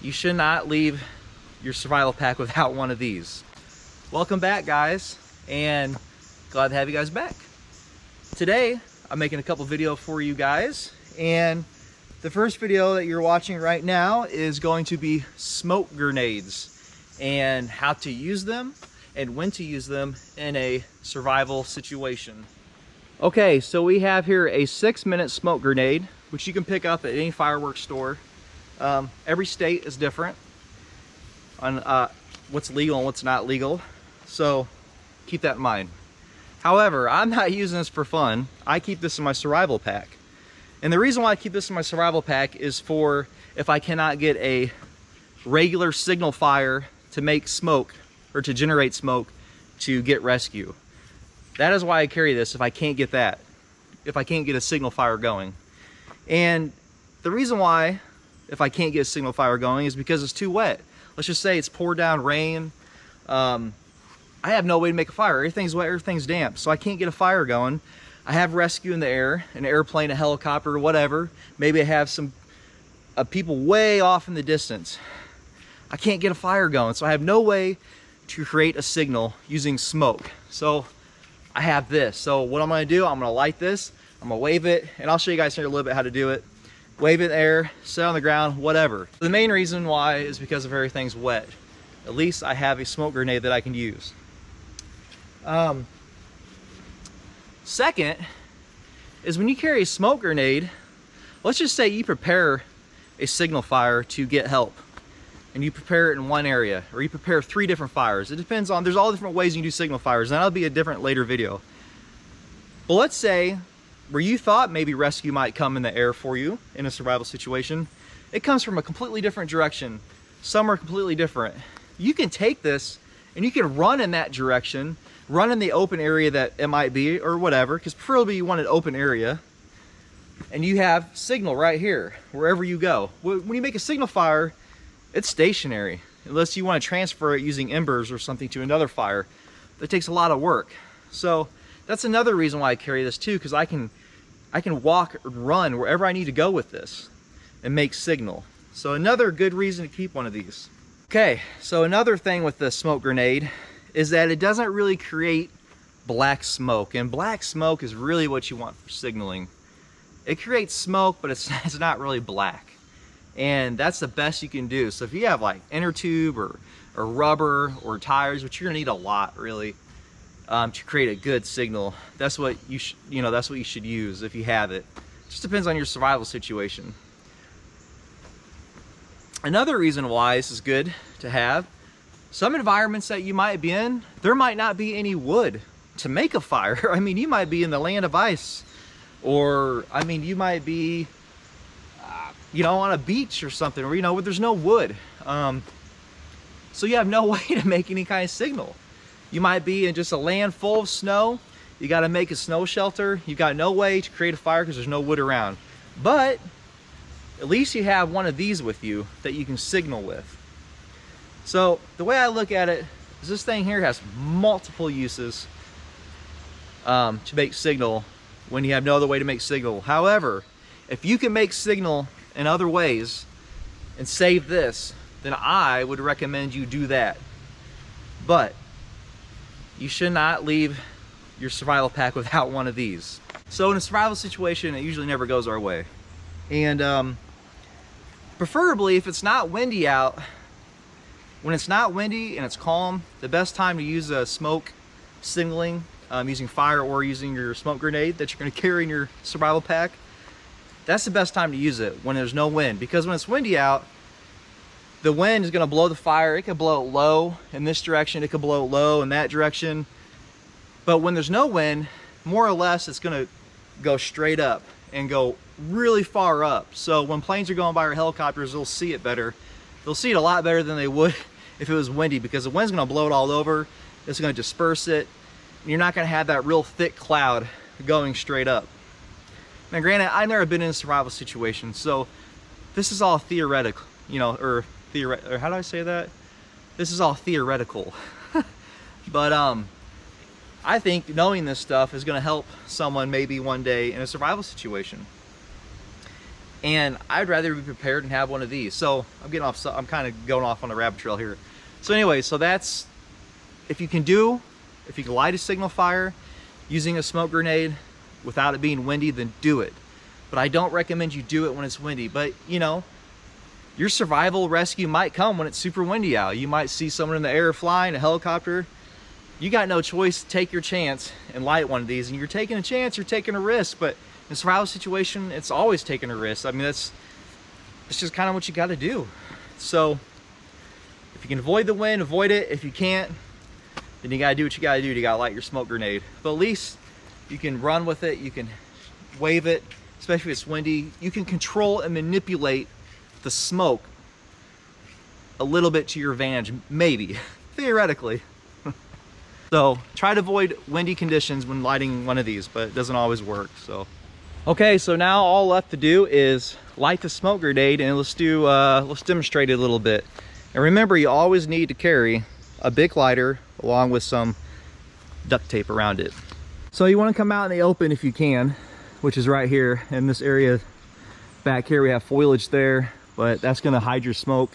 You should not leave your survival pack without one of these. Welcome back, guys, and glad to have you guys back. Today I'm making a couple videos for you guys, and the first video that you're watching right now is going to be smoke grenades and how to use them and when to use them in a survival situation. Okay, so we have here a 6-minute smoke grenade, which you can pick up at any fireworks store. Every state is different on what's legal and what's not legal, so keep that in mind. However, I'm not using this for fun. I keep this in my survival pack. And the reason why I keep this in my survival pack is for if I cannot get a regular signal fire to make smoke or to generate smoke to get rescue. That is why I carry this if I can't get that, if I can't get a signal fire going. And the reason why, if I can't get a signal fire going, is because it's too wet. Let's just say it's poured down rain. I have no way to make a fire. Everything's wet, everything's damp, so I can't get a fire going. I have rescue in the air, an airplane, a helicopter, whatever. Maybe I have some people way off in the distance. I can't get a fire going, so I have no way to create a signal using smoke. So I have this. So what I'm gonna do, I'm gonna light this, I'm gonna wave it, and I'll show you guys here a little bit how to do it. Wave it in the air, sit on the ground, whatever. The main reason why is because of everything's wet. At least I have a smoke grenade that I can use. Second is when you carry a smoke grenade, let's just say you prepare a signal fire to get help, and you prepare it in one area, or you prepare 3 different fires. It depends on, there's all different ways you can do signal fires, and that'll be a different later video. But let's say where you thought maybe rescue might come in the air for you in a survival situation, it comes from a completely different direction, somewhere completely different. You can take this and you can run in that direction, run in the open area that it might be, or whatever, because preferably you want an open area, and you have signal right here, wherever you go. When you make a signal fire, it's stationary, unless you want to transfer it using embers or something to another fire. That takes a lot of work. So that's another reason why I carry this too, because I can walk or run wherever I need to go with this and make signal. So another good reason to keep one of these. Okay, so another thing with the smoke grenade is that it doesn't really create black smoke, and black smoke is really what you want for signaling. It creates smoke, but it's not really black, and that's the best you can do. So if you have like inner tube or rubber or tires, which you're gonna need a lot really to create a good signal, that's what you that's what you should use if you have it. Just depends on your survival situation. Another reason why this is good to have, some environments that you might be in, there might not be any wood to make a fire. I mean, you might be in the land of ice, or I mean, you might be on a beach or something, or where there's no wood. So you have no way to make any kind of signal. You might be in just a land full of snow. You got to make a snow shelter. You've got no way to create a fire because there's no wood around. But at least you have one of these with you that you can signal with. So the way I look at it is this thing here has multiple uses to make signal when you have no other way to make signal. However, if you can make signal in other ways and save this, then I would recommend you do that. But you should not leave your survival pack without one of these. So in a survival situation, it usually never goes our way. And preferably if it's not windy out, when it's not windy and it's calm, the best time to use a smoke signaling, using fire or using your smoke grenade that you're going to carry in your survival pack, that's the best time to use it when there's no wind. Because when it's windy out, the wind is going to blow the fire. It could blow it low in this direction, it could blow it low in that direction. But when there's no wind, more or less it's going to go straight up and go really far up. So when planes are going by or helicopters, they'll see it better. They'll see it a lot better than they would if it was windy, because the wind's going to blow it all over. It's going to disperse it. And you're not going to have that real thick cloud going straight up. Now granted, I've never been in a survival situation, so this is all theoretical, or how do I say that? This is all theoretical. But I think knowing this stuff is going to help someone maybe one day in a survival situation. And I'd rather be prepared and have one of these. So I'm kind of going off on a rabbit trail here. So anyway, so that's, if you can light a signal fire using a smoke grenade without it being windy, then do it. But I don't recommend you do it when it's windy. But you know, your survival rescue might come when it's super windy out. You might see someone in the air flying, a helicopter. You got no choice. Take your chance and light one of these. And you're taking a chance, you're taking a risk. But in a survival situation, it's always taking a risk. I mean, it's just kind of what you got to do. So if you can avoid the wind, avoid it. If you can't, then you got to do what you got to do. You got to light your smoke grenade. But at least you can run with it. You can wave it, especially if it's windy. You can control and manipulate the smoke a little bit to your advantage, maybe, theoretically. So try to avoid windy conditions when lighting one of these, but it doesn't always work. So okay, so now all left to do is light the smoke grenade, and let's demonstrate it a little bit. And remember, you always need to carry a Bic lighter along with some duct tape around it. So you want to come out in the open if you can, which is right here in this area. Back here we have foliage there, but that's going to hide your smoke.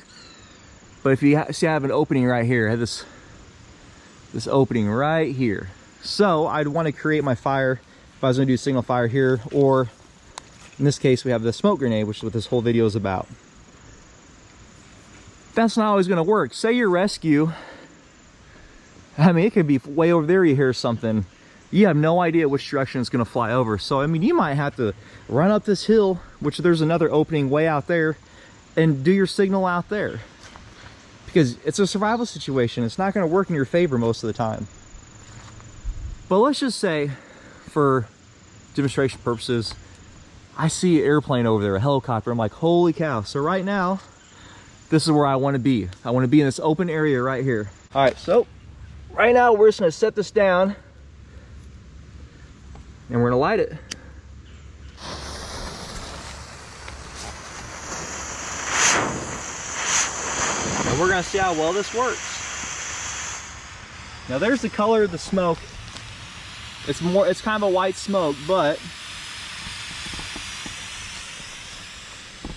But if you see, I have an opening right here. I have this opening right here. So I'd want to create my fire if I was going to do signal fire here, or in this case we have the smoke grenade, which is what this whole video is about. That's not always going to work. Say your rescue, I mean, it could be way over there, you hear something, you have no idea which direction it's going to fly over. So I mean, you might have to run up this hill, which there's another opening way out there, and do your signal out there, because it's a survival situation. It's not going to work in your favor most of the time. But let's just say, for demonstration purposes, I see an airplane over there, a helicopter. I'm like, holy cow. So right now, this is where I want to be. I want to be in this open area right here. All right, so right now we're just going to set this down, and we're going to light it. And we're going to see how well this works. Now there's the color of the smoke. It's kind of a white smoke, but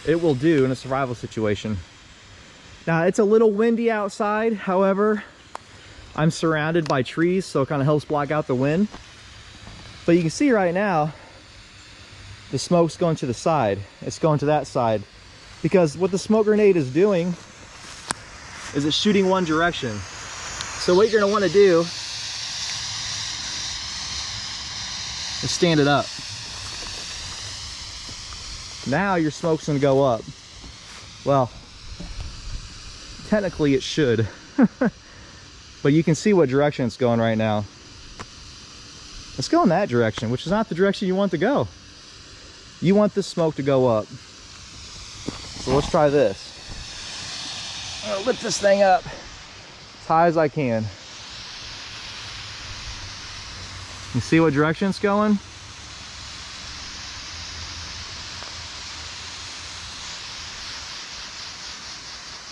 it will do in a survival situation. Now it's a little windy outside, however, I'm surrounded by trees, so it kind of helps block out the wind. But you can see right now, the smoke's going to the side. It's going to that side. Because what the smoke grenade is doing is it's shooting one direction. So what you're gonna wanna do is stand it up. Now your smoke's gonna go up. Well, technically it should. But you can see what direction it's going right now. It's going that direction, which is not the direction you want to go. You want the smoke to go up. So let's try this. I'm gonna lift this thing up as high as I can. You see what direction it's going?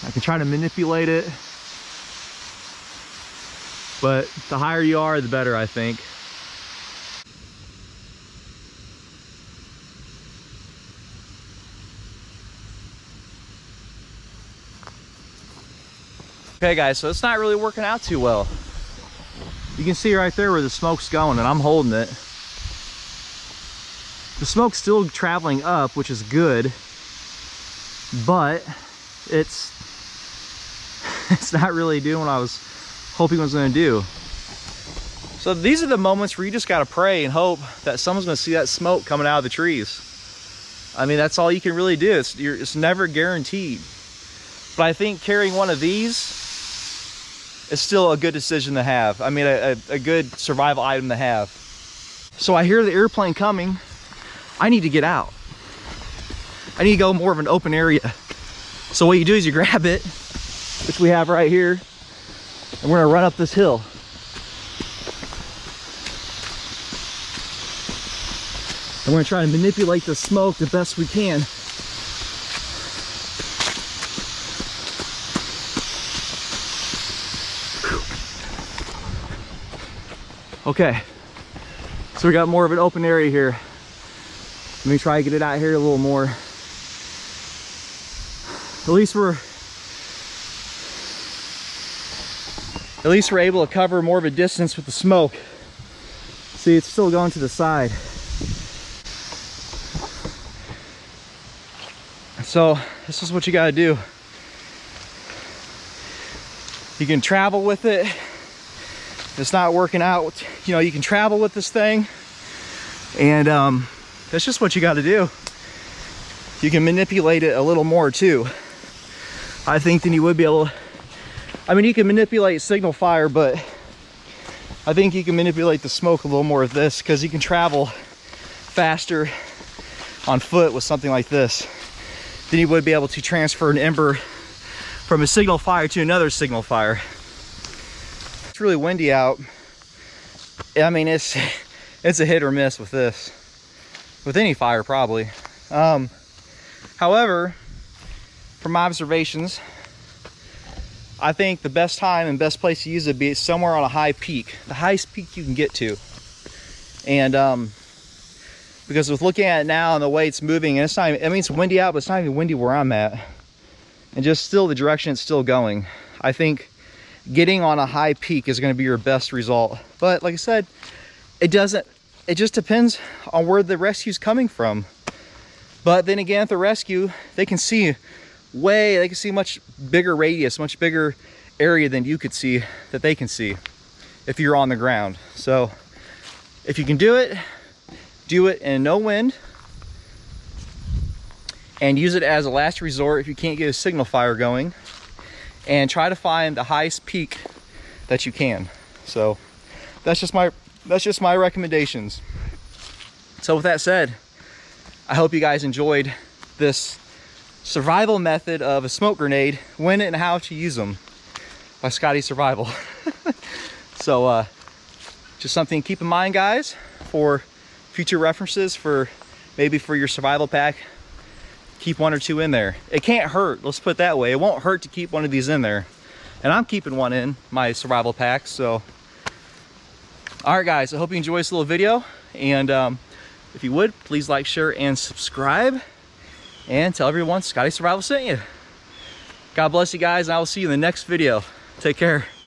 I can try to manipulate it, but the higher you are, the better, I think. Okay guys, so it's not really working out too well. You can see right there where the smoke's going, and I'm holding it. The smoke's still traveling up, which is good, but it's not really doing what I was hoping it was going to do. So these are the moments where you just got to pray and hope that someone's going to see that smoke coming out of the trees. I mean, that's all you can really do. It's never guaranteed. But I think carrying one of these is still a good decision to have. I mean, a good survival item to have. So I hear the airplane coming. I need to get out. I need to go more of an open area. So what you do is you grab it, which we have right here, and we're gonna run up this hill. And we're gonna try to manipulate the smoke the best we can. Okay, so we got more of an open area here. Let me try to get it out here a little more. at least we're able to cover more of a distance with the smoke. See, it's still going to the side. So this is what you got to do. You can travel with it. If it's not working out, you know, you can travel with this thing, and that's just what you got to do. You can manipulate it a little more too, I think, than you would be able to. I mean, you can manipulate signal fire, but I think you can manipulate the smoke a little more with this, because you can travel faster on foot with something like this than you would be able to transfer an ember from a signal fire to another signal fire. It's really windy out. I mean, it's a hit or miss with this, with any fire probably. However, from my observations, I think the best time and best place to use it would be somewhere on a high peak, the highest peak you can get to. And because with looking at it now and the way it's moving, and it's not even, I mean, it's windy out, but it's not even windy where I'm at. And just still the direction it's still going, I think getting on a high peak is going to be your best result. But like I said, it just depends on where the rescue's coming from. But then again, at the rescue, they can see much bigger radius, much bigger area than you could see, that they can see if you're on the ground. So if you can do it in no wind, and use it as a last resort if you can't get a signal fire going, and try to find the highest peak that you can. So that's just my recommendations. So with that said, I hope you guys enjoyed this survival method of a smoke grenade, when and how to use them, by Scotty Survival. So just something to keep in mind, guys, for future references, for maybe for your survival pack. Keep one or two in there. It can't hurt, let's put it that way. It won't hurt to keep one of these in there. And I'm keeping one in my survival pack. So all right, guys, I hope you enjoyed this little video, and if you would, please like, share, and subscribe, and tell everyone Scotty Survival sent you. God bless you guys, and I will see you in the next video. Take care.